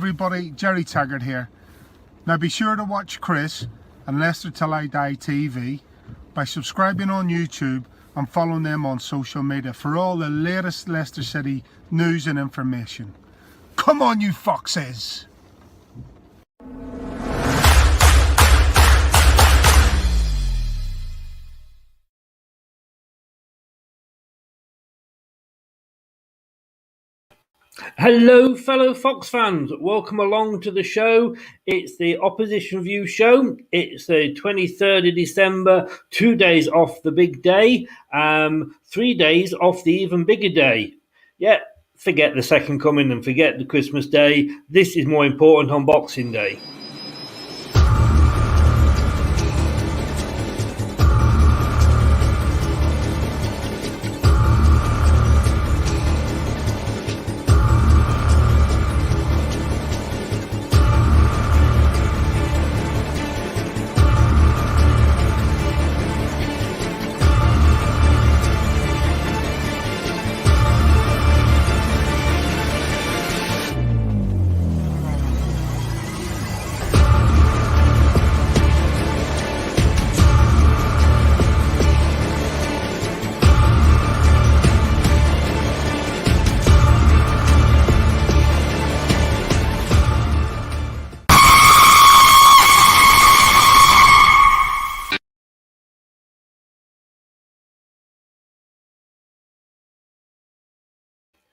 everybody, Jerry Taggart here. Now be sure to watch Chris and Leicester Till I Die TV by subscribing on YouTube and following them on social media for all the latest Leicester City news and information. Come on, you foxes! Hello, fellow Fox fans. Welcome along to the show. It's the Opposition View show. It's the 23rd of December, 2 days off the big day, 3 days off the even bigger day. Yeah, forget the second coming and forget the Christmas day. This is more important on Boxing Day.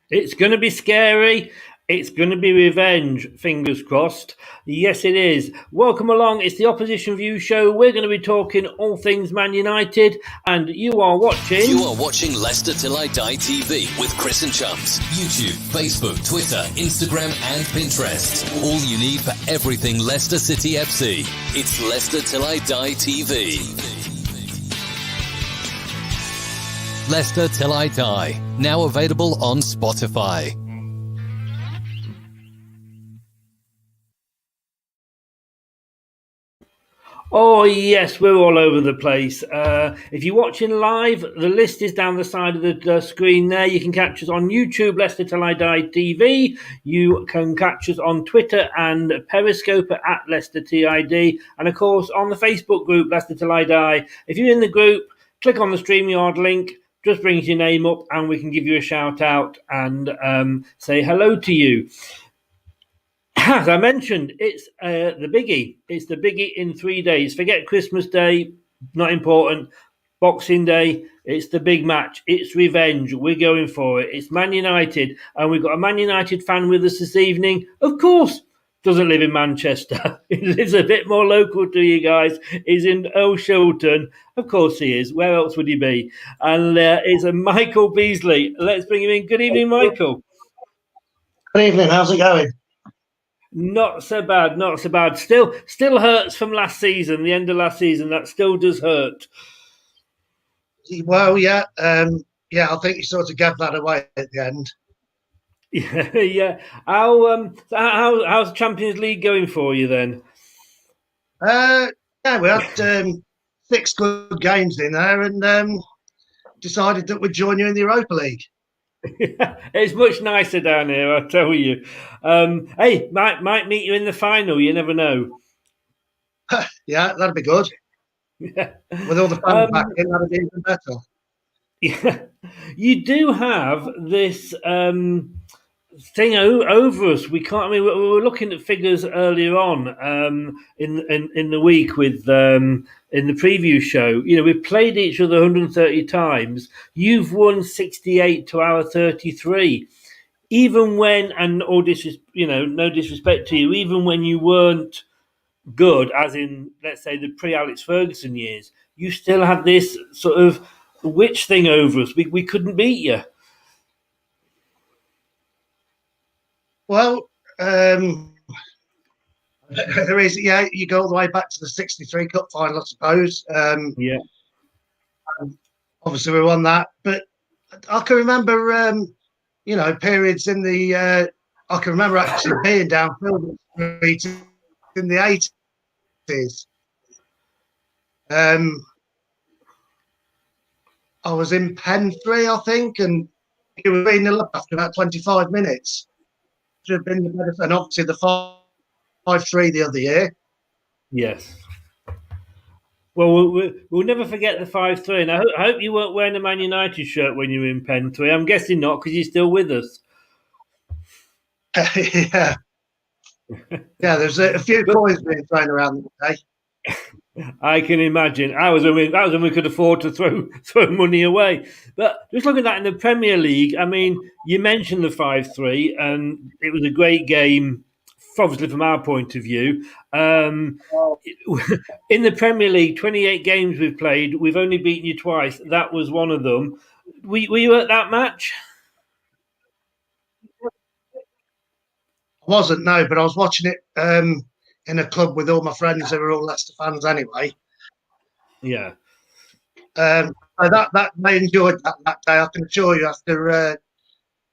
It's going to be scary. It's going to be revenge, fingers crossed. Yes, it is. Welcome along. It's the Opposition View show. We're going to be talking all things Man United, and you are watching... You are watching Leicester Till I Die TV with Chris and Chums. YouTube, Facebook, Twitter, Instagram and Pinterest. All you need for everything Leicester City FC. It's Leicester Till I Die TV. Leicester Till I Die, now available on Spotify. Oh, yes, we're all over the place. If you're watching live, the list is down the side of the screen there. You can catch us on YouTube, Leicester Till I Die TV. You can catch us on Twitter and Periscope at Leicester TID. And, of course, on the Facebook group, Leicester Till I Die. If you're in the group, click on the StreamYard link. Just brings your name up and we can give you a shout out and say hello to you. As I mentioned, it's the biggie. It's the biggie in 3 days. Forget Christmas Day, not important. Boxing Day, it's the big match. It's revenge. We're going for it. It's Man United. And we've got a Man United fan with us this evening. Of course, doesn't live in Manchester. He lives a bit more local to you guys. He's in Old Shilton. Of course he is. Where else would he be? And it's a Michael Beasley. Let's bring him in. Good evening, Michael. Good evening. How's it going? Not so bad. Not so bad. Still hurts from last season, the end of last season. That still does hurt. Well, yeah. I think you sort of gave that away at the end. Yeah. How's Champions League going for you then? We had 6 good games in there and decided that we'd join you in the Europa League. It's much nicer down here, I tell you. Hey, might meet you in the final. You never know. Yeah, that'd be good. Yeah. With all the fans back in, that'd be even better. Yeah, you do have this thing over us. We can't. I mean, we were looking at figures earlier on in the week with in the preview show. You know, we've played each other 130 times. You've won 68 to our 33. Even when, and no disrespect to you, even when you weren't good, as in, let's say, the pre-Alex Ferguson years, you still had this sort of witch thing over us. We couldn't beat you. Well, there is, you go all the way back to the 63 Cup final, I suppose. Yeah. Obviously, we won that. But I can remember, periods in the... I can remember actually being down Filbert Street in the 80s. I was in Pen 3, I think, and it was 3-0 up after about 25 minutes. to have been the better, and obviously the 5-3 the other year. Yes. Well, we'll never forget the 5-3, and I hope you weren't wearing a Man United shirt when you were in Pen 3. I'm guessing not, because you're still with us. Yeah. Yeah, there's a few coins being thrown around today. I can imagine. That was when we could afford to throw money away. But just looking at that in the Premier League, I mean, you mentioned the 5-3, and it was a great game, obviously from our point of view. In the Premier League, 28 games we've played, we've only beaten you twice. That was one of them. Were you at that match? I wasn't, no, but I was watching it in a club with all my friends who were all Leicester fans anyway. Yeah. So that they enjoyed that day. I can assure you,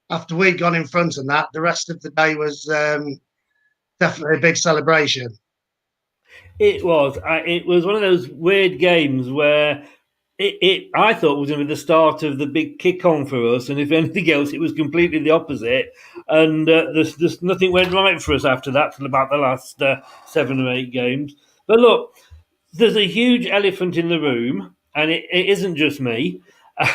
after we'd gone in front of that, the rest of the day was definitely a big celebration. It was. It was one of those weird games where I thought was going to be the start of the big kick-on for us, and if anything else, it was completely the opposite. And there's nothing went right for us after that till about the last 7 or 8 games. But look, there's a huge elephant in the room, and it isn't just me.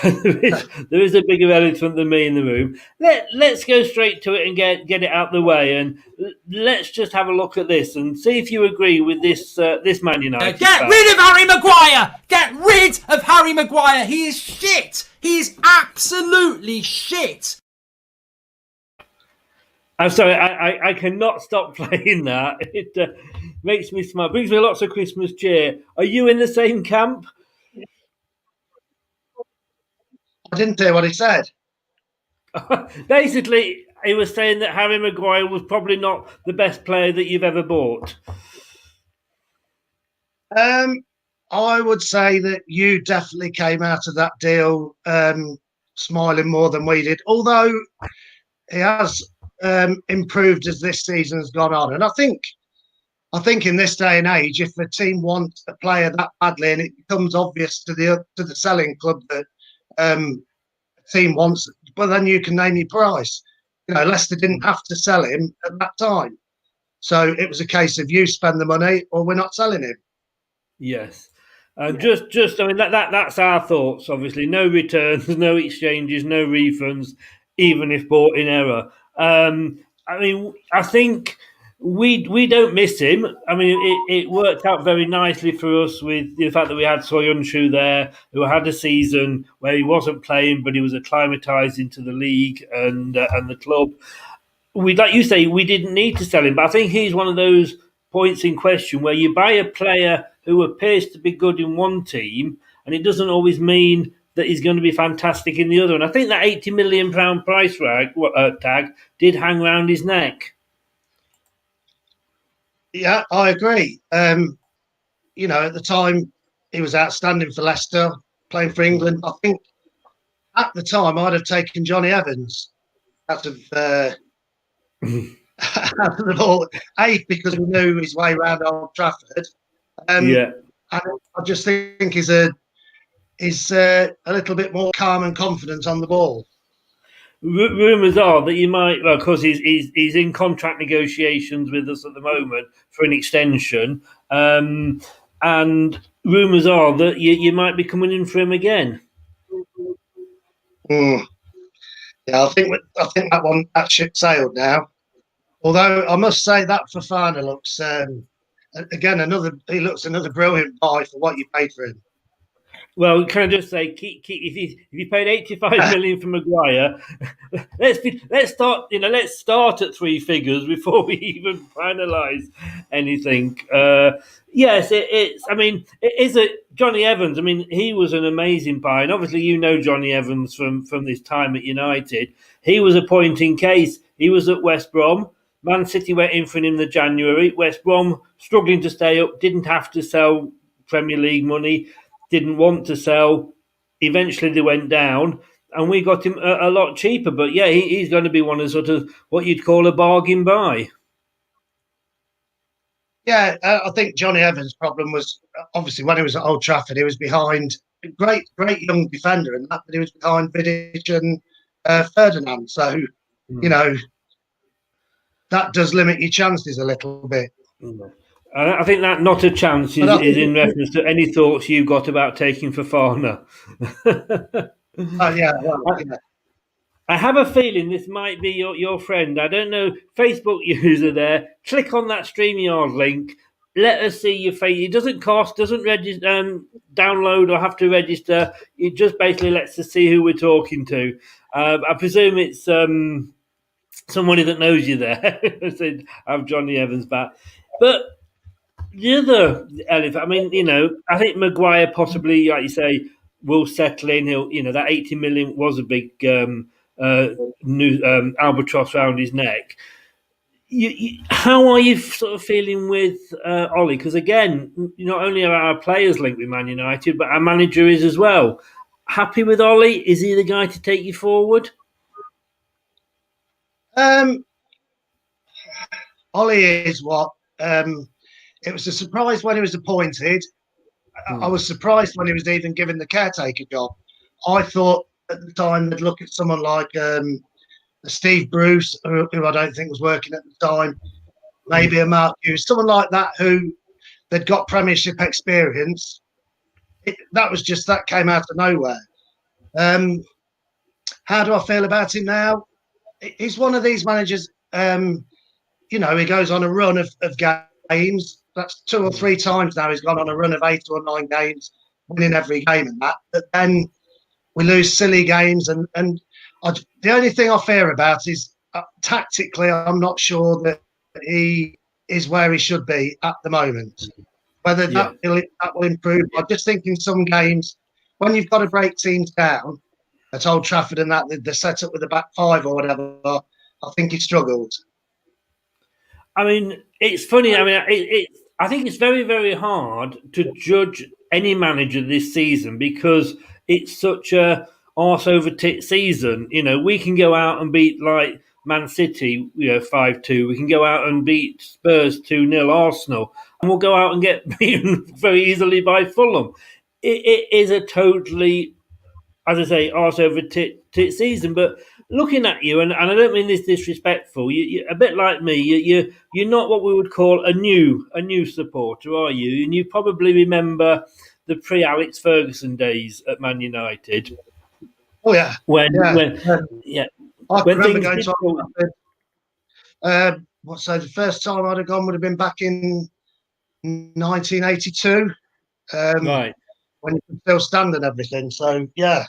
there is a bigger elephant than me in the room. Let's go straight to it and get it out the way, and let's just have a look at this and see if you agree with this Man United. Get rid of Harry Maguire! Get rid of Harry Maguire! He is shit! He is absolutely shit! I'm sorry, I cannot stop playing that. It makes me smile. Brings me lots of Christmas cheer. Are you in the same camp? I didn't hear what he said. Basically, he was saying that Harry Maguire was probably not the best player that you've ever bought. I would say that you definitely came out of that deal smiling more than we did, although he has improved as this season has gone on. And I think in this day and age, if a team wants a player that badly and it becomes obvious to the selling club that a team wants, well, then you can name your price. You know, Leicester didn't have to sell him at that time. So it was a case of you spend the money or we're not selling him. Yes. Just I mean, that's our thoughts, obviously. No returns, no exchanges, no refunds, even if bought in error. I mean, I think we don't miss him. I mean, it worked out very nicely for us with the fact that we had Soyuncu there, who had a season where he wasn't playing, but he was acclimatised into the league and the club. Like you say, we didn't need to sell him, but I think he's one of those points in question where you buy a player who appears to be good in one team, and it doesn't always mean that he's going to be fantastic in the other. And I think that £80 million price tag did hang around his neck. Yeah, I agree. You know, at the time, he was outstanding for Leicester, playing for England. I think at the time, I'd have taken Johnny Evans out of the ball. Because we knew his way around Old Trafford. And I just think he's a little bit more calm and confident on the ball. Rumours are that you might, well, because he's in contract negotiations with us at the moment for an extension, and rumours are that you might be coming in for him again. Yeah, I think that ship sailed now. Although I must say that Fofana looks again he looks another brilliant buy for what you paid for him. Well, can I just say, if you paid 85 million for Maguire, let's start at 3 figures before we even finalise anything. Yes, it's. I mean, it is a Johnny Evans. I mean, he was an amazing buy, and obviously you know Johnny Evans from his time at United. He was a point in case. He was at West Brom. Man City went in for him in the January. West Brom struggling to stay up, didn't have to sell Premier League money. Didn't want to sell. Eventually, they went down, and we got him a lot cheaper. But yeah, he's going to be one of sort of what you'd call a bargain buy. Yeah, I think Johnny Evans' problem was obviously when he was at Old Trafford, he was behind a great young defender, and that he was behind Vidic and Ferdinand. So, you know, that does limit your chances a little bit. I think that not a chance is in reference to any thoughts you've got about taking Fofana. Yeah, well, yeah. I have a feeling this might be your friend. I don't know. Facebook user there. Click on that StreamYard link. Let us see your face. It doesn't cost, doesn't register, download or have to register. It just basically lets us see who we're talking to. I presume it's somebody that knows you there. I said, I'm Johnny Evans back. But the other elephant, I mean, I think Maguire possibly, like you say, will settle in. He'll, that 80 million was a big new albatross around his neck. How are you sort of feeling with Ollie? Because again, not only are our players linked with Man United, but our manager is as well. Happy with Ollie? Is he the guy to take you forward? Ollie is what? It was a surprise when he was appointed. I was surprised when he was even given the caretaker job. I thought at the time they'd look at someone like Steve Bruce, who I don't think was working at the time, maybe a Mark Hughes, someone like that who they'd got Premiership experience. That came out of nowhere. How do I feel about him now? He's one of these managers. He goes on a run of games. That's 2 or 3 times now he's gone on a run of 8 or 9 games, winning every game and that. But then we lose silly games. And the only thing I fear about is tactically, I'm not sure that he is where he should be at the moment. Whether that will improve. I just think in some games, when you've got to break teams down at Old Trafford and that, the setup with the back 5 or whatever, I think he struggled. I mean, it's funny. I mean, I think it's very, very hard to judge any manager this season because it's such a arse over tit season. We can go out and beat like Man City, 5-2. We can go out and beat Spurs 2-0, Arsenal, and we'll go out and get beaten very easily by Fulham. It is a totally, as I say, arse over tit season. But looking at you, and I don't mean this disrespectful, you a bit like me. You're not what we would call a new supporter, are you? And you probably remember the pre-Alex Ferguson days at Man United. Oh yeah, when I remember going to the first time I'd have gone would have been back in 1982. Right. When you could still stand and everything. So yeah.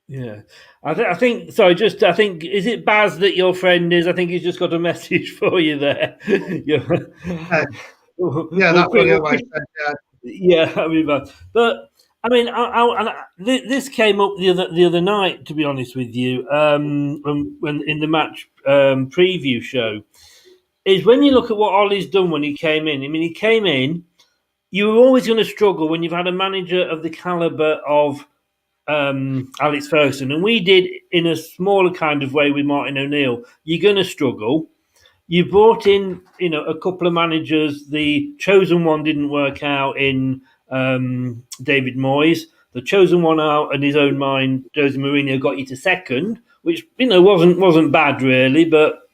Yeah, I think. Sorry, I think. Is it Baz that your friend is? I think he's just got a message for you there. Yeah, that's what he always said. Yeah, I mean, but I mean, this came up the other night. To be honest with you, when in the match preview show, is when you look at what Ollie's done when he came in. I mean, he came in. You were always going to struggle when you've had a manager of the caliber of Alex Ferguson, and we did in a smaller kind of way with Martin O'Neill. You're going to struggle. You brought in, a couple of managers. The chosen one didn't work out in David Moyes. The chosen one out in his own mind, Jose Mourinho, got you to second, which wasn't bad really, but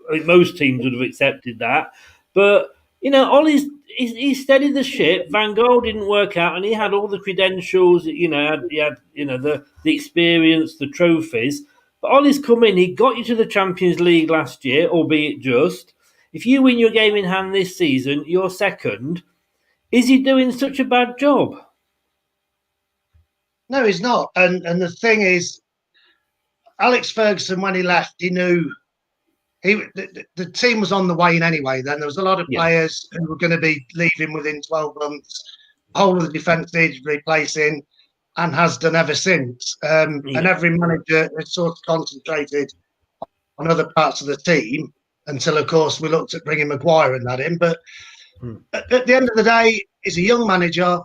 I think most teams would have accepted that. But Ollie's. He steadied the ship. Van Gaal didn't work out, and he had all the credentials. He had the experience, the trophies. But Ollie's come in. He got you to the Champions League last year, albeit just. If you win your game in hand this season, you're second. Is he doing such a bad job? No, he's not. And the thing is, Alex Ferguson, when he left, he knew. The team was on the wane anyway. Then there was a lot of players who were going to be leaving within 12 months. The whole of the defence needed replacing, and has done ever since. And every manager has sort of concentrated on other parts of the team until, of course, we looked at bringing Maguire and that in. But at the end of the day, he's a young manager.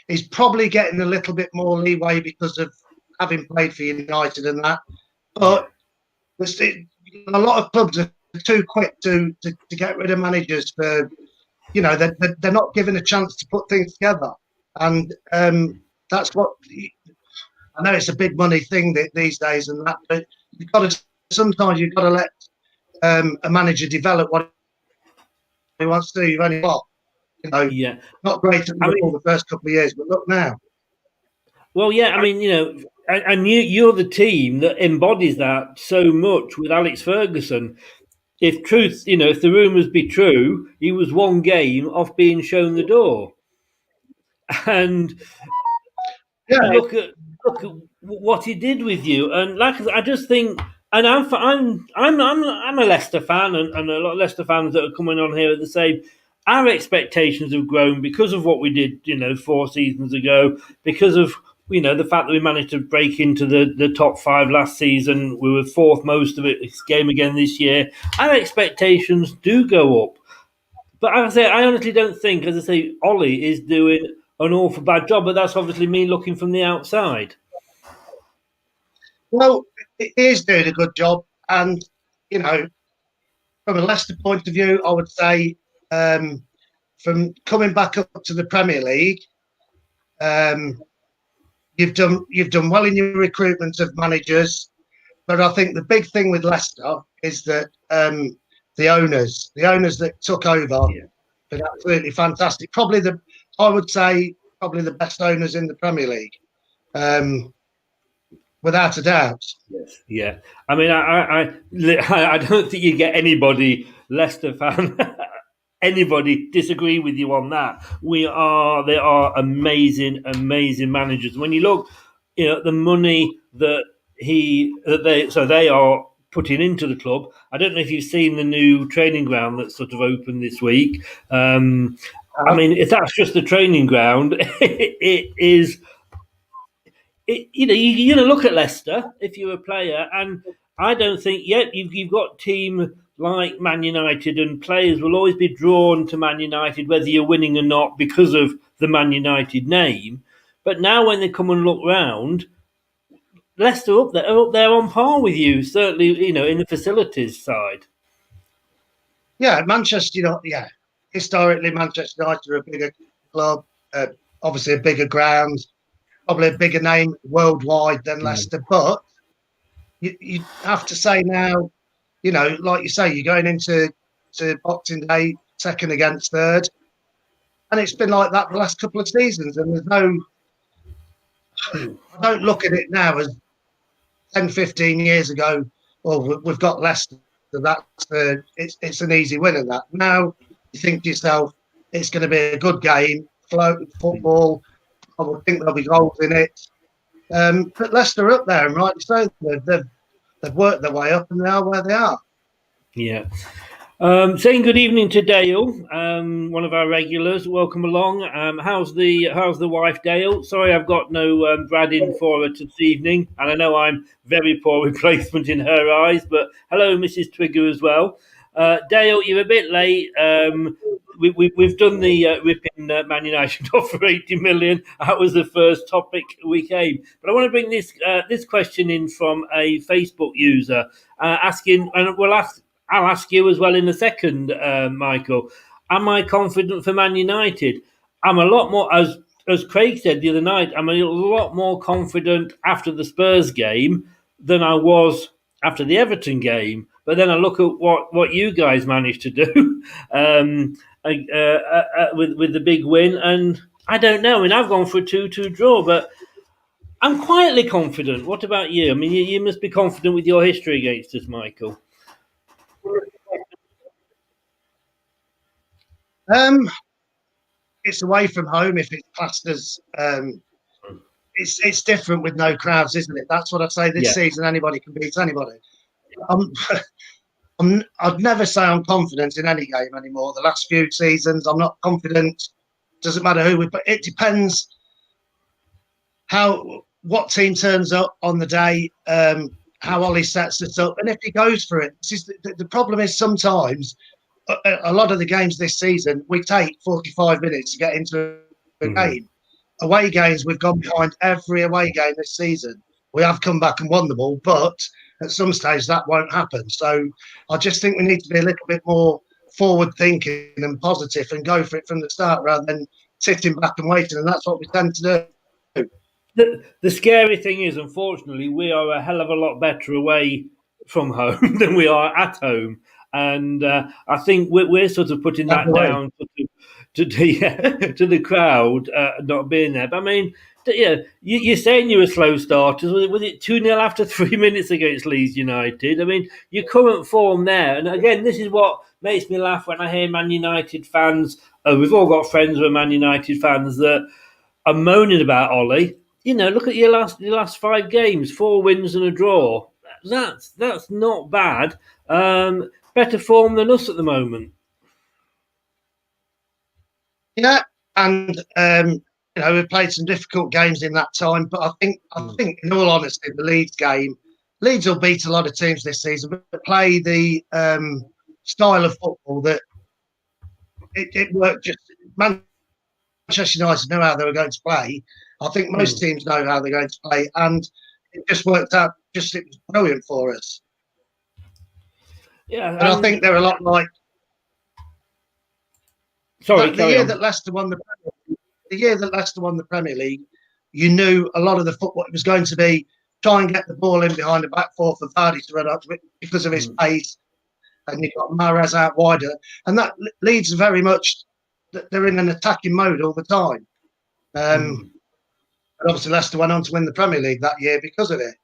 He's probably getting a little bit more leeway because of having played for United and that. But a lot of clubs are too quick to get rid of managers for, they're not given a chance to put things together. And that's what, I know it's a big money thing these days and that, but sometimes you've got to let a manager develop what he wants to do. You've only got, Yeah. not great at Liverpool the first couple of years, but look now. Well, yeah, I mean, and you're the team that embodies that so much with Alex Ferguson. If if the rumours be true, he was one game off being shown the door. And Yeah, look at what he did with you, and I just think, and I'm a Leicester fan, and a lot of Leicester fans that are coming on here are the same. Our expectations have grown because of what we did, 4 seasons ago, because of the fact that we managed to break into the top 5 last season. We were 4th most of it this game again this year. Our expectations do go up. But I honestly don't think, as I say, Ollie is doing an awful bad job, but that's obviously me looking from the outside. well, he is doing a good job, and from a Leicester point of view, I would say from coming back up to the Premier League, you've done well in your recruitment of managers, but I think the big thing with Leicester is that the owners that took over, been absolutely fantastic. I would say probably the best owners in the Premier League, without a doubt. Yes, yeah. I mean, I don't think you get anybody Leicester fan. Anybody disagree with you on that? They are amazing managers. When you look, the money that they are putting into the club. I don't know if you've seen the new training ground that's sort of opened this week. I mean, if that's just the training ground, it is. You're going to look at Leicester if you're a player, and I don't think yet you've got team like Man United, and players will always be drawn to Man United whether you're winning or not because of the Man United name. But now when they come and look round, Leicester are up there on par with you, certainly, in the facilities side. Yeah, Manchester United. Historically, Manchester United are a bigger club, obviously a bigger ground, probably a bigger name worldwide than Leicester. But you have to say now, like you say, you're going into Boxing Day, second against third, and it's been like that the last couple of seasons. And I don't look at it now as 10, 15 years ago. Well, we've got Leicester. It's an easy win in that. Now you think to yourself, it's going to be a good game, football. I would think there'll be goals in it. But Leicester are up there, and rightly so. They've worked their way up, and they are where they are. Yeah. Saying good evening to Dale, one of our regulars. Welcome along. How's the wife, Dale? Sorry, I've got no Brad in for her this evening, and I know I'm very poor replacement in her eyes. But hello, Mrs. Twigger as well. Dale, you're a bit late. We've done the ripping Man United off for 80 million. That was the first topic we came. But I want to bring this question in from a Facebook user asking, and I'll ask you as well in a second, Michael. Am I confident for Man United? I'm a lot more, as Craig said the other night, I'm a lot more confident after the Spurs game than I was after the Everton game. But then I look at what you guys managed to do with the big win, and I don't know. I mean, I've gone for a 2-2 draw, but I'm quietly confident. What about you? I mean, you must be confident with your history against us, Michael. It's away from home. If it's classed as it's different with no crowds, isn't it? That's what I say. This season, anybody can beat anybody. I'd never say I'm confident in any game anymore. The last few seasons, I'm not confident. Doesn't matter who but it depends what team turns up on the day, how Ollie sets us up, and if he goes for it. The problem is sometimes a lot of the games this season, we take 45 minutes to get into a game. Away games, we've gone behind every away game this season. We have come back and won them all, but at some stage that won't happen. So I just think we need to be a little bit more forward thinking and positive and go for it from the start rather than sitting back and waiting. And that's what we tend to do. The scary thing is, unfortunately, we are a hell of a lot better away from home than we are at home. And I think we're sort of putting that down to the crowd not being there. But I mean, yeah, you're saying you were slow starters. Was it 2-0 after 3 minutes against Leeds United? I mean, your current form there. And again, this is what makes me laugh when I hear Man United fans. We've all got friends who are Man United fans that are moaning about Ollie. You know, look at your last 5 games, 4 wins and a draw. That's not bad. Better form than us at the moment. Yeah, and we've played some difficult games in that time, but I think in all honesty, the Leeds game, Leeds will beat a lot of teams this season, but play the style of football that it worked. Just Manchester United know how they were going to play. I think most teams know how they're going to play, and it just worked out. It was brilliant for us. Yeah, and I think they're a lot like. Sorry, the year that Leicester won the Premier League, you knew a lot of the football it was going to be try and get the ball in behind the back four for Vardy to run up because of his pace, and you've got Mahrez out wider, and that Leeds very much they're in an attacking mode all the time. And obviously Leicester went on to win the Premier League that year because of it.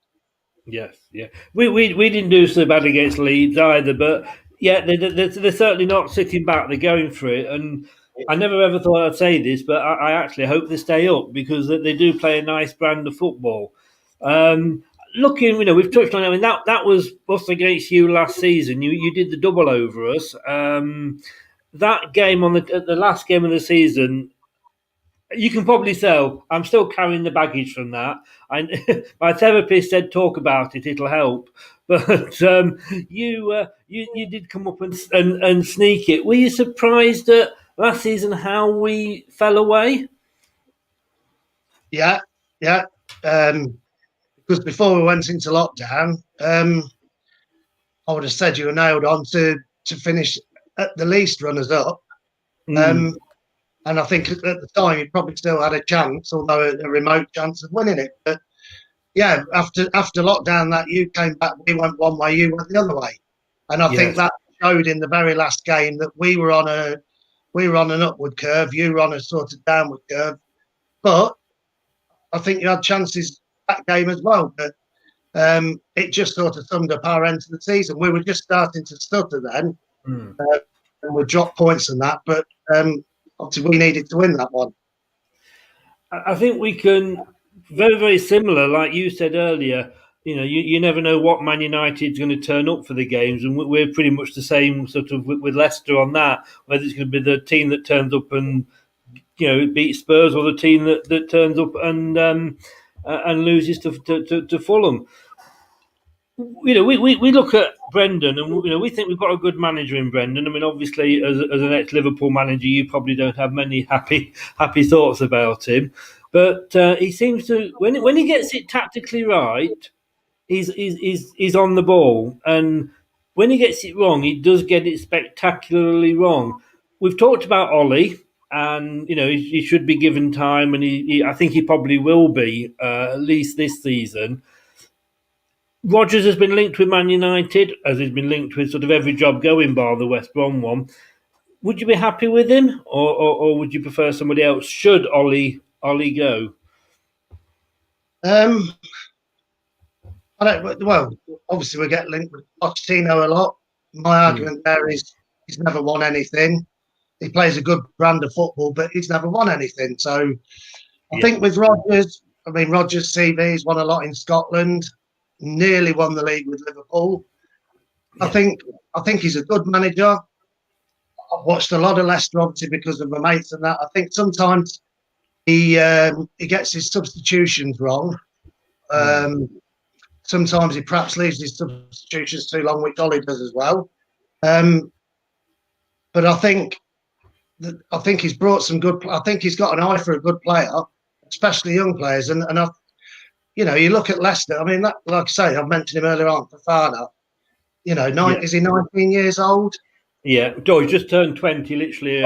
Yes, yeah. We didn't do so bad against Leeds either, but yeah, they're certainly not sitting back. They're going for it, and I never ever thought I'd say this, but I actually hope they stay up because they do play a nice brand of football. Looking, we've touched on it. I mean, that was us against you last season. You did the double over us. That game on the last game of the season. You can probably tell I'm still carrying the baggage from that. My therapist said, "Talk about it; it'll help." But you did come up and sneak it. Were you surprised at last season how we fell away? Yeah. Because before we went into lockdown, I would have said you were nailed on to finish at the least runners up. And I think at the time you probably still had a chance, although a remote chance of winning it. But yeah, after lockdown, that you came back, we went one way, you went the other way, and I think that showed in the very last game that we were on an upward curve, you were on a sort of downward curve. But I think you had chances that game as well, but it just sort of summed up our end of the season. We were just starting to stutter then, and we dropped points and that, but. Obviously, we needed to win that one. I think we can very, very similar, like you said earlier. You never know what Man United's going to turn up for the games, and we're pretty much the same sort of with Leicester on that. Whether it's going to be the team that turns up and beats Spurs, or the team that turns up and loses to Fulham. We look at Brendan, and we think we've got a good manager in Brendan. I mean, obviously, as an ex-Liverpool manager, you probably don't have many happy thoughts about him. But he seems to, when he gets it tactically right, he's on the ball, and when he gets it wrong, he does get it spectacularly wrong. We've talked about Ollie, and he should be given time, and I think he probably will be at least this season. Rodgers has been linked with Man United, as he's been linked with sort of every job going, bar the West Brom one. Would you be happy with him, or would you prefer somebody else? Should Ollie go? I don't. Well, obviously we get linked with Pochettino a lot. My argument there is he's never won anything. He plays a good brand of football, but he's never won anything. So I think with Rodgers, Rodgers' CV, he's won a lot in Scotland. Nearly won the league with Liverpool. Yeah. I think he's a good manager. I've watched a lot of Leicester, obviously, because of my mates and that. I think sometimes he gets his substitutions wrong. Sometimes he perhaps leaves his substitutions too long, which Ollie does as well. But I think he's brought some good. I think he's got an eye for a good player, especially young players, and you look at Leicester. I mean, like I say, I've mentioned him earlier on, Fofana. Is he 19 years old? Yeah, he just turned 20, literally.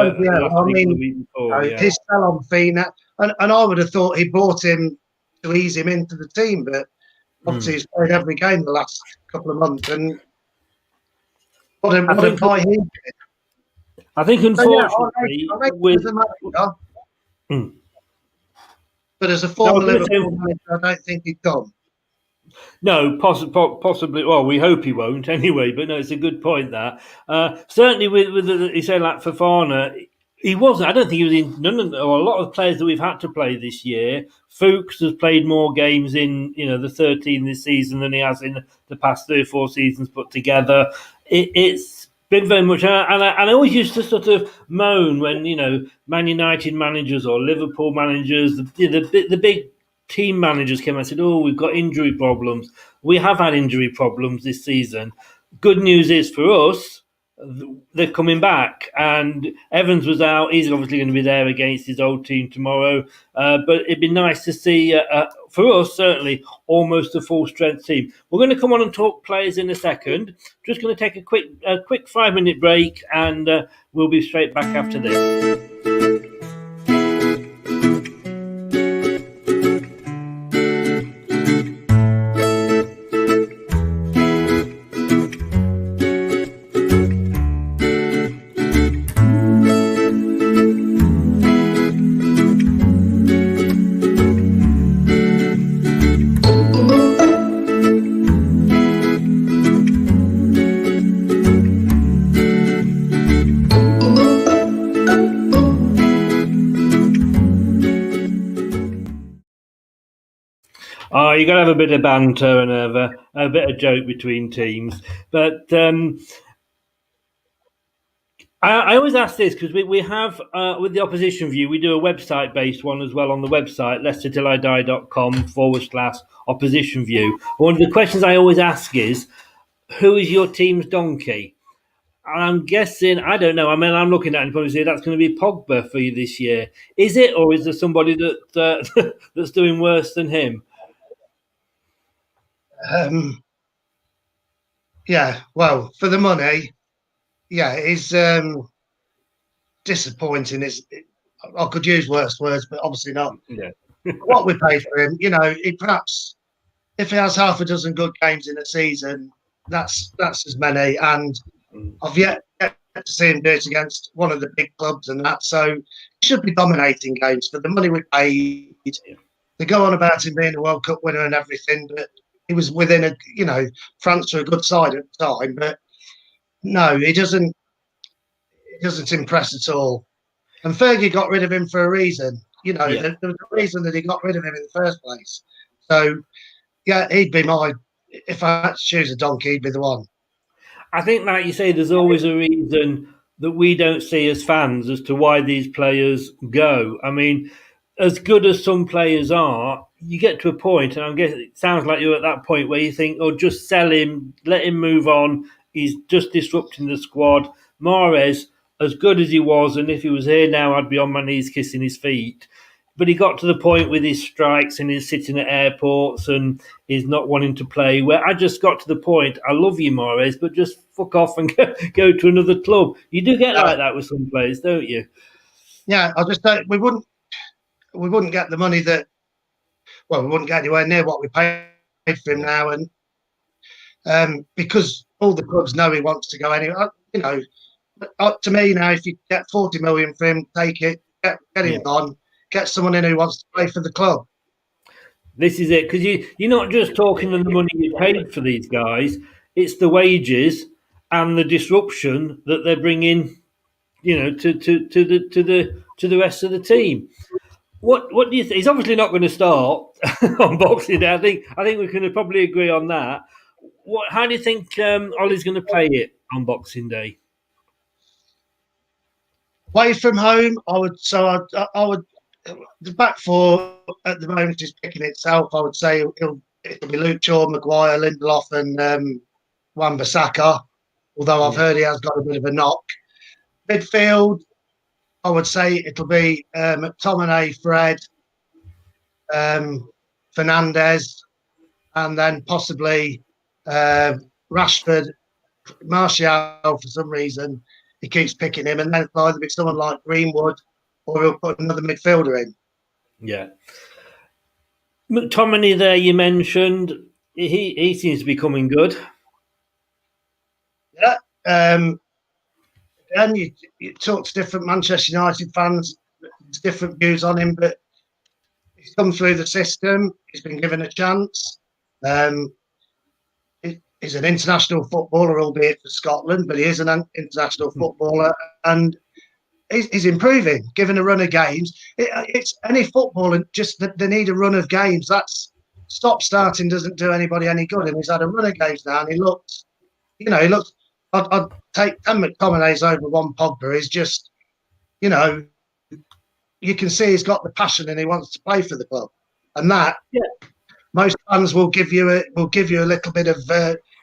He's still on fee now, and I would have thought he brought him to ease him into the team, but Obviously, he's played every game the last couple of months, and what a think- guy he did. I think, So, yeah, unfortunately, I rate him with as a manager, Hmm. but as a No, I former was gonna say- Liverpool manager, I don't think he'd done. No, possibly. Well, we hope he won't anyway. But no, it's a good point. That certainly with you say like Fofana, he wasn't. I don't think he was in or a lot of players that we've had to play this year. Fuchs has played more games in the 13 this season than he has in the past 3 or 4 seasons put together. It's been very much, and I always used to sort of moan when Man United managers or Liverpool managers, the big team managers came and said, "Oh, we've got injury problems." We have had injury problems this season. Good news is for us, they're coming back, and Evans was out. He's obviously going to be there against his old team tomorrow. But it'd be nice to see, for us certainly, almost a full strength team. We're going to come on and talk players in a second. Just going to take a quick 5-minute break, and we'll be straight back after this. Oh, you got to have a bit of banter and a bit of joke between teams. But I always ask this because we have, with the opposition view, we do a website-based one as well on the website, leicestertillidie.com/opposition view. One of the questions I always ask is, who is your team's donkey? And I'm guessing, I don't know. I mean, I'm looking at it and probably say that's going to be Pogba for you this year. Is it, or is there somebody that that's doing worse than him? Yeah, well, for the money, yeah, it's disappointing. I could use worse words, but obviously not. Yeah. What we paid for him, perhaps if he has half a dozen good games in a season, that's as many. And I've yet to see him do it against one of the big clubs and that. So he should be dominating games for the money we paid. They go on about him being a World Cup winner and everything, but he was within France are a good side at the time. But no, he doesn't impress at all. And Fergie got rid of him for a reason. There was a reason that he got rid of him in the first place. So, yeah, he'd be if I had to choose a donkey, he'd be the one. I think, like you say, there's always a reason that we don't see as fans as to why these players go. I mean, as good as some players are, you get to a point, and I guess it sounds like you're at that point where you think, oh, just sell him, let him move on. He's just disrupting the squad. Mahrez, as good as he was, and if he was here now, I'd be on my knees kissing his feet. But he got to the point with his strikes and his sitting at airports and he's not wanting to play, where I just got to the point, I love you, Mahrez, but just fuck off and go to another club. You do get like that with some players, don't you? Yeah, I just don't. We wouldn't get the money that. Well, we wouldn't get anywhere near what we paid for him now, and because all the clubs know he wants to go anyway. To me now, if you get 40 million for him, take it, get him gone. Get someone in who wants to play for the club. This is it, because you're not just talking on the money you paid for these guys; it's the wages and the disruption that they're bringing, to the rest of the team. What do you think? He's obviously not going to start on Boxing Day. I think we can probably agree on that. How do you think Ollie's going to play it on Boxing Day? Away from home, I would. The back four at the moment is picking itself. I would say it'll be Luke Shaw, Maguire, Lindelof, and Wan-Bissaka. Although I've heard he has got a bit of a knock. Midfield, I would say it'll be McTominay, Fred, Fernandes, and then possibly Rashford. Martial, for some reason, he keeps picking him, and then it'll either be someone like Greenwood or he'll put another midfielder in. Yeah. McTominay there, you mentioned. he seems to be coming good. Yeah. And you talk to different Manchester United fans, there's different views on him, but he's come through the system. He's been given a chance. He's an international footballer, albeit for Scotland, but he is an international footballer, and he's improving. Given a run of games, it's any footballer just they need a run of games. That's stop starting doesn't do anybody any good, and he's had a run of games now, and he looks. I'd take 10 McTominays over one Pogba. He's just, you can see he's got the passion and he wants to play for the club, and that most fans will give you a little bit of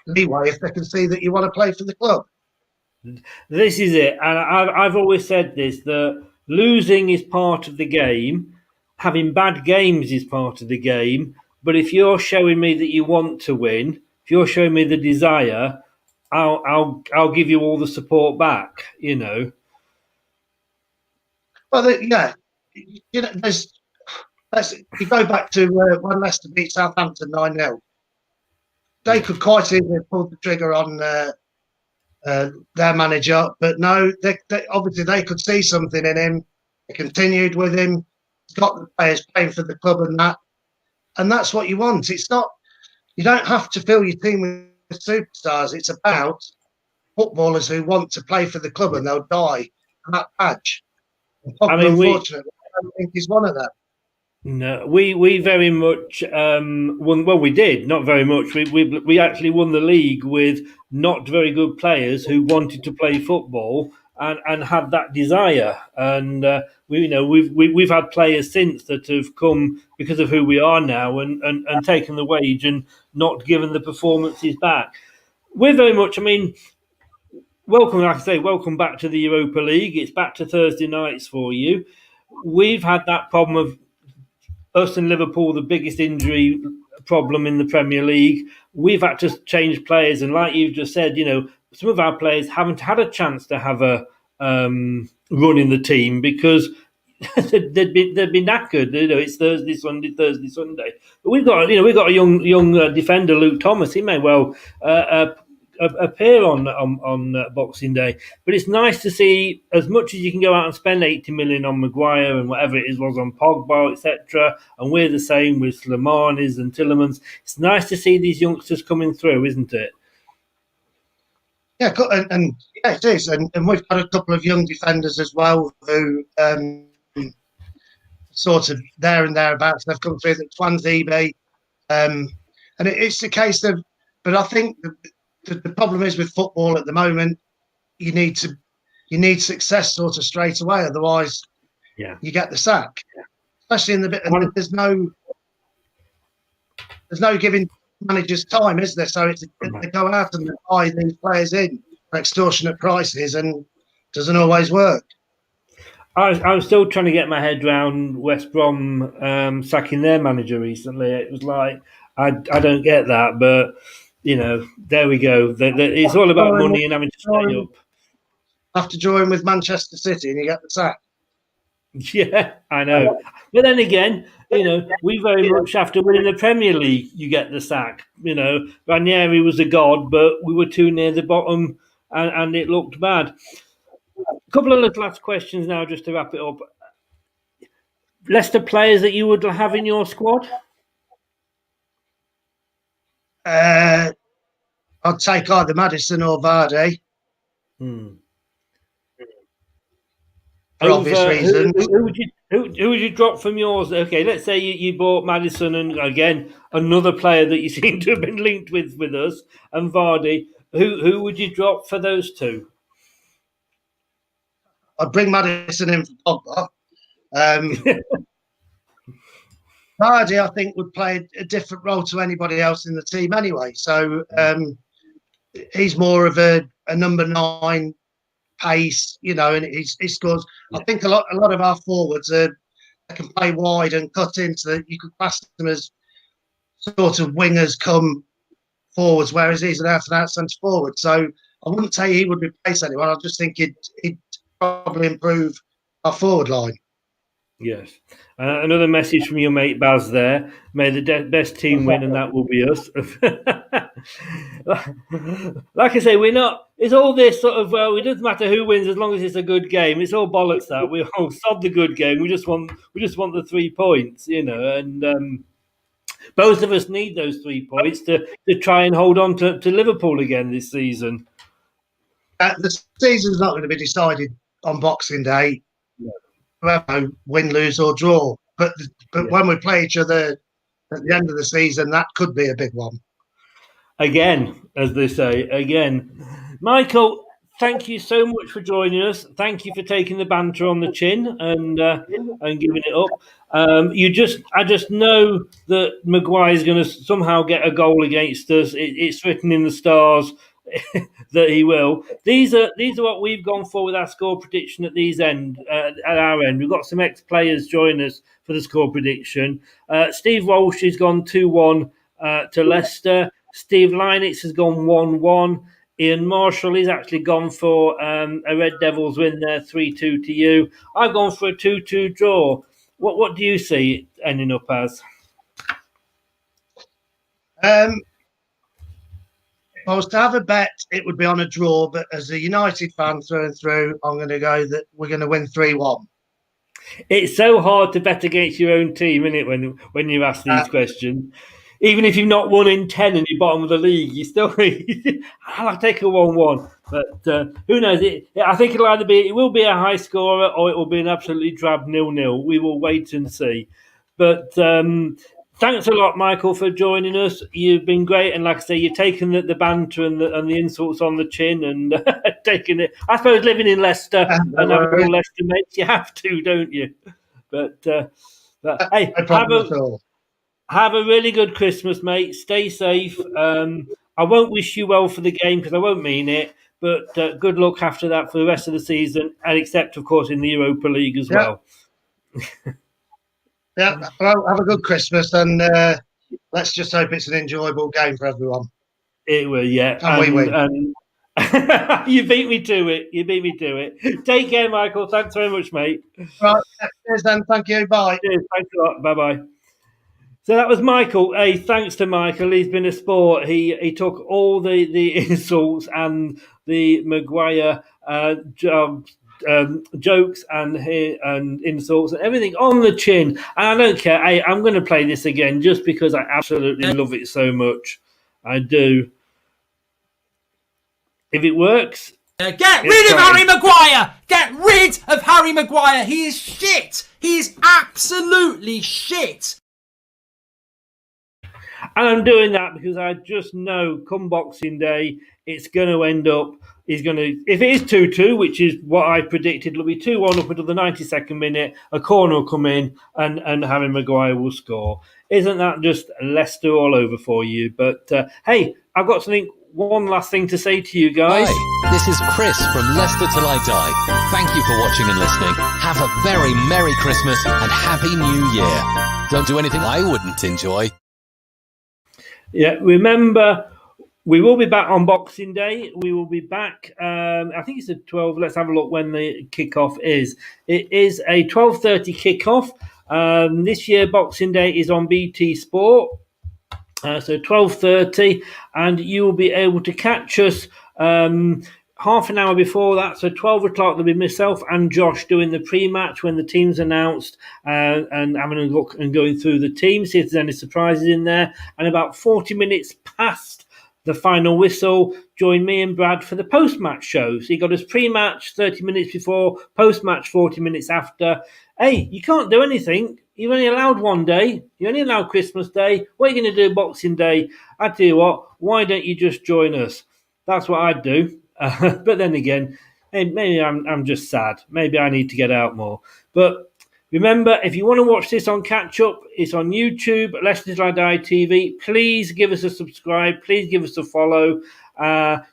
leeway if they can see that you want to play for the club. This is it, and I've always said this: that losing is part of the game, having bad games is part of the game. But if you're showing me that you want to win, if you're showing me the desire, I'll give you all the support back. Well, you go back to when Leicester beat Southampton 9-0. They could quite easily have pulled the trigger on their manager, but no, they obviously they could see something in him. They continued with him. He's got the players playing for the club and that's what you want. It's not, you don't have to fill your team with superstars. It's about footballers who want to play for the club and they'll die for that badge. Unfortunately, I don't think he's one of them. No, we very much won. Well, we did not very much. We actually won the league with not very good players who wanted to play football and had that desire. And we've had players since that have come because of who we are now and taken the wage and not given the performances back. We're very much. I mean, welcome, like I say, welcome back to the Europa League. It's back to Thursday nights for you. We've had that problem of us and Liverpool, the biggest injury problem in the Premier League. We've had to change players, and like you've just said, some of our players haven't had a chance to have a run in the team because they'd be knackered. It's Thursday, Sunday. But we've got a young defender, Luke Thomas. He may well appear on Boxing Day. But it's nice to see, as much as you can go out and spend 80 million on Maguire and whatever it was on Pogba, etc., and we're the same with Slimani's and Tillemans. It's nice to see these youngsters coming through, isn't it? Yeah, and yeah, it is. And we've got a couple of young defenders as well who sort of there and thereabouts. They've come through the Twanzebe. And it's the case of, but I think the problem is with football at the moment, you need success sort of straight away, otherwise you get the sack. Especially in the bit, and there's no giving managers time, is there? So they go out and buy these players in for extortionate prices, and doesn't always work. I was still trying to get my head around West Brom sacking their manager recently. It was like I don't get that, but there we go. It's all about money and having to stay up. Have to join with Manchester City and you get the sack. Yeah, I know. But then again, we very much after winning the Premier League, you get the sack. Ranieri was a god, but we were too near the bottom and it looked bad. A couple of little last questions now just to wrap it up. Leicester players that you would have in your squad? I'd take either Maddison or Vardy. For obvious reasons. Who would you drop from yours? Okay, let's say you bought Maddison and, again, another player that you seem to have been linked with us, and Vardy. Who would you drop for those two? I'd bring Maddison in for Pogba. Vardy, I think, would play a different role to anybody else in the team anyway. So he's more of a number 9 pace, and he scores. Yeah. I think a lot of our forwards they can play wide and cut in, so that you could class them as sort of wingers come forwards, whereas he's an out-and-out centre forward. So I wouldn't say he would replace anyone. I just think he'd probably improve our forward line. Yes. Another message from your mate Baz there. May the best team win, and that will be us. Like I say, we're not. It's all this sort of. It doesn't matter who wins as long as it's a good game. It's all bollocks that we all sod the good game. We just want the 3 points, and both of us need those 3 points to try and hold on to Liverpool again this season. The season's not going to be decided on Boxing Day. Win, lose, or draw. But when we play each other at the end of the season, that could be a big one. Again, as they say, again. Michael, thank you so much for joining us. Thank you for taking the banter on the chin and giving it up. I just know that Maguire's going to somehow get a goal against us. It's written in the stars that he will. These are what we've gone for with our score prediction at our end. We've got some ex-players join us for the score prediction. Steve Walsh has gone 2-1 to Leicester. Steve Linux has gone 1-1. Ian Marshall has actually gone for a Red Devils win there, 3-2 to you. I've gone for a 2-2 draw. What do you see it ending up as? If I was to have a bet, it would be on a draw. But as a United fan through and through, I'm going to go that we're going to win 3-1. It's so hard to bet against your own team, isn't it, when you ask these questions? Even if you've not won in 10 and you're bottom of the league, you still I'll take a 1-1. But who knows? I think it will be a high scorer or it will be an absolutely drab 0-0. We will wait and see. But thanks a lot, Michael, for joining us. You've been great, and like I say, you've taken the banter and the insults on the chin and taken it. I suppose living in Leicester and having all Leicester mates, you have to, don't you? But hey, have a really good Christmas, mate. Stay safe. I won't wish you well for the game because I won't mean it. But good luck after that for the rest of the season, and except, of course, in the Europa League as well. Yeah, well, have a good Christmas, and let's just hope it's an enjoyable game for everyone. It will, yeah. And we win. You beat me to it. Take care, Michael. Thanks very much, mate. Right, cheers then. Thank you. Bye. Cheers. Thanks a lot. Bye-bye. So that was Michael. Hey, thanks to Michael. He's been a sport. He took all the insults and the Maguire jokes and insults and everything on the chin. And I don't care. I'm going to play this again just because I absolutely love it so much. I do. If it works... Get rid of Harry Maguire! Get rid of Harry Maguire! He is shit! He is absolutely shit! And I'm doing that because I just know come Boxing Day, it's going to end up, if it is 2-2, which is what I predicted, it'll be 2-1 up until the 92nd minute, a corner will come in and Harry Maguire will score. Isn't that just Leicester all over for you? But hey, I've got one last thing to say to you guys. Hi, this is Chris from Leicester Till I Die. Thank you for watching and listening. Have a very Merry Christmas and Happy New Year. Don't do anything I wouldn't enjoy. Yeah, remember, we will be back on Boxing Day. We will be back, I think it's at 12. Let's have a look when the kickoff is. It is a 12:30 kickoff. This year, Boxing Day is on BT Sport. So 12:30, and you will be able to catch us half an hour before that. So 12 o'clock, there'll be myself and Josh doing the pre-match when the team's announced and having a look and going through the team, see if there's any surprises in there. And about 40 minutes past the final whistle, join me and Brad for the post-match show. So you got us pre-match 30 minutes before, post-match 40 minutes after. Hey, you can't do anything. You're only allowed one day. You're only allowed Christmas Day. What are you going to do Boxing Day? I tell you what, why don't you just join us? That's what I'd do. But then again, hey, maybe I'm just sad. Maybe I need to get out more. But remember, if you want to watch this on catch up, it's on YouTube, Leicester Till I Die TV. Please give us a subscribe. Please give us a follow.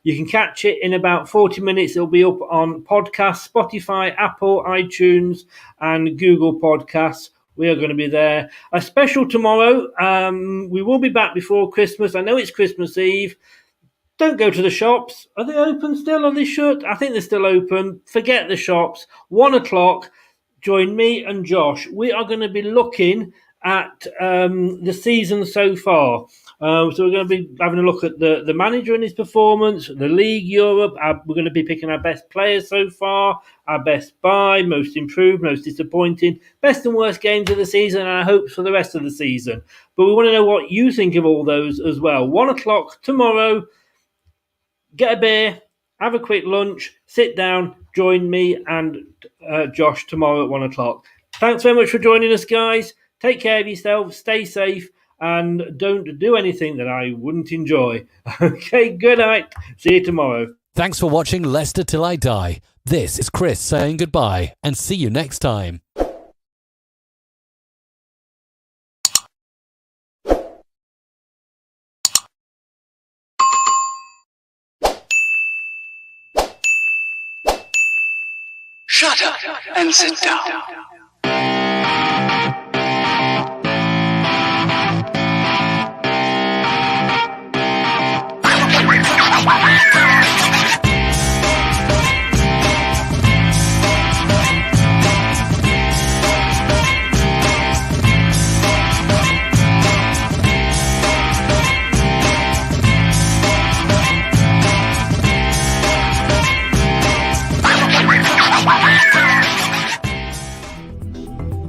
You can catch it in about 40 minutes. It'll be up on podcasts, Spotify, Apple, iTunes, and Google Podcasts. We are going to be there. A special tomorrow. We will be back before Christmas. I know it's Christmas Eve. Don't go to the shops. Are they open still? Are they shut? I think they're still open. Forget the shops. 1 o'clock. join me and Josh. We are going to be looking at the season so far. So we're going to be having a look at the manager and his performance, the League Europe. We're going to be picking our best players so far, our best buy, most improved, most disappointing, best and worst games of the season, and our hopes for the rest of the season. But we want to know what you think of all those as well. 1 o'clock tomorrow. Get a beer, have a quick lunch, sit down, join me and Josh tomorrow at 1 o'clock. Thanks very much for joining us, guys. Take care of yourselves, stay safe, and don't do anything that I wouldn't enjoy. Okay, good night. See you tomorrow. Thanks for watching Leicester Till I Die. This is Chris saying goodbye and see you next time. Shut up and sit down.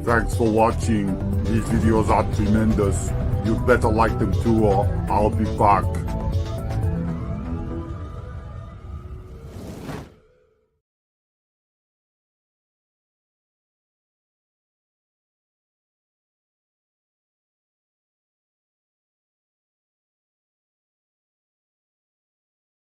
Thanks for watching. These videos are tremendous. You better like them too or I'll be back.